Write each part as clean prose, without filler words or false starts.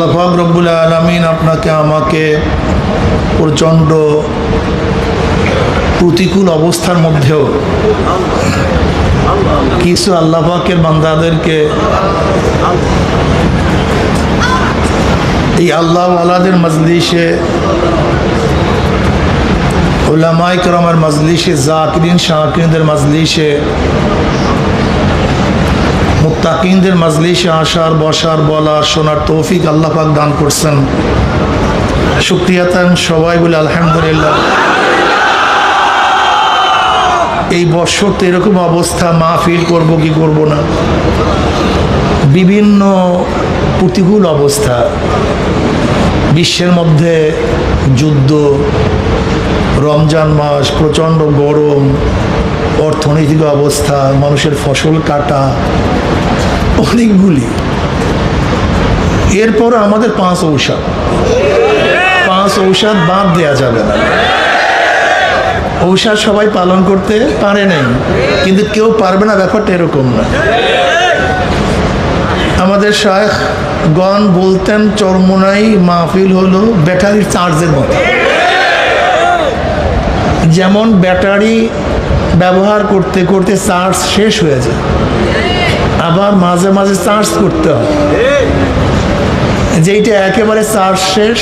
আল্লাহ পাক রব্বুল আলামিন আপনাকে আমাকে প্রচণ্ড প্রতিকূল অবস্থার মধ্যেও কিছু আল্লাহ পাকের বান্দাদেরকে এই আল্লাহ ওয়ালাদের মজলিসে, উলামায়ে কেরামের মজলিসে, জাকিরিন শাকিরিনদের মজলিসে, মুত্তাকিনদের মজলিসে আসার, বসার, বলার, শোনার তৌফিক আল্লাহ পাক দান করছেন। শুকরিয়াতান সবাই বলে আলহামদুলিল্লাহ। এই বছর তো এরকম অবস্থা, মাহফিল করব কি করব না, বিভিন্ন প্রতিকূল অবস্থা, বিশ্বের মধ্যে যুদ্ধ, রমজান মাস, প্রচণ্ড গরম, অর্থনৈতিক অবস্থা, মানুষের ফসল কাটা, অনেকগুলি। এরপর আমাদের 5 ঔষধ বাদ দেওয়া যাবে না। ঔষধ সবাই পালন করতে পারে নাই, কিন্তু কেউ পারবে না, ব্যাপারটা এরকম না। আমাদের শায়খগণ বলতেন চরমোনাই মাহফিল হলো ব্যাটারির চার্জের মতো। যেমন ব্যাটারি ব্যবহার করতে করতে চার্জ শেষ হয়ে যায়, আবার মাঝে মাঝে চার্জ করতে হয়। যেইটা একেবারে চার্জ শেষ,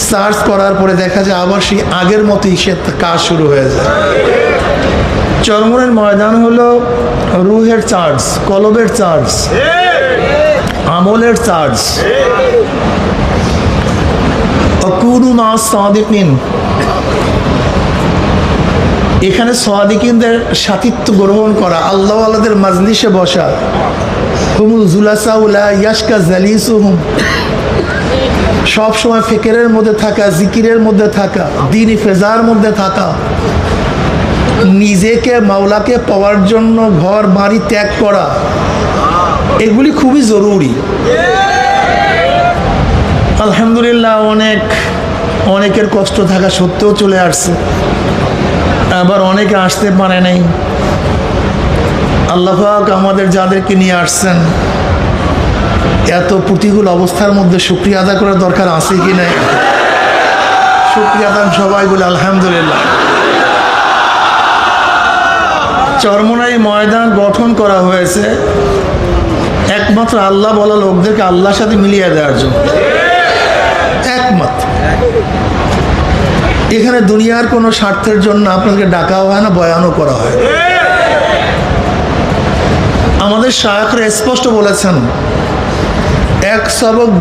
চার্জ করার পরে দেখা যায় আবার সেই আগের মতোই সে কাজ শুরু হয়ে যায়। চরমোনাইর ময়দান হলো রুহের চার্জ, কলবের চার্জ, আমলের চার্জ। অকুনু মা সাদিকিন, এখানে সাদিকিনদের সাথিত্ব গ্রহণ করা, আল্লাহ ওয়ালাদের মাজলিসে বসা। হুমুল জুলাসা লা ইয়াশকা জালিসুহুম, সব সময় ফিকিরের মধ্যে থাকা, জিকিরের মধ্যে থাকা, দ্বীনি ফেজার মধ্যে থাকা, নিজেকে মাওলাকে পাওয়ার জন্য ঘর বাড়ি ত্যাগ করা, এগুলি খুবই জরুরি। আলহামদুলিল্লাহ, অনেকের কষ্ট থাকা সত্ত্বেও চলে আসছে, আবার অনেকে আসতে পারে নাই। আল্লাহ পাক আমাদের যাদেরকে নিয়ে আসছেন, এত প্রতিকূল অবস্থার মধ্যে শুকরিয়া আদায় করার দরকার আছে কি নাই? শুকরিয়া আদায় সবাই বলে আলহামদুলিল্লাহ। চরমোনাই ময়দান গঠন করা হয়েছে একমাত্র আল্লাহ বলা লোকদেরকে আল্লাহর সাথে মিলিয়ে দেওয়ার জন্য, একমাত্র। এখানে দুনিয়ার কোনো স্বার্থের জন্য আপনাদেরকে ডাকাও হয় না, বয়ানও করা হয়। আমাদের শায়খরা স্পষ্ট বলেছেন, এক সবক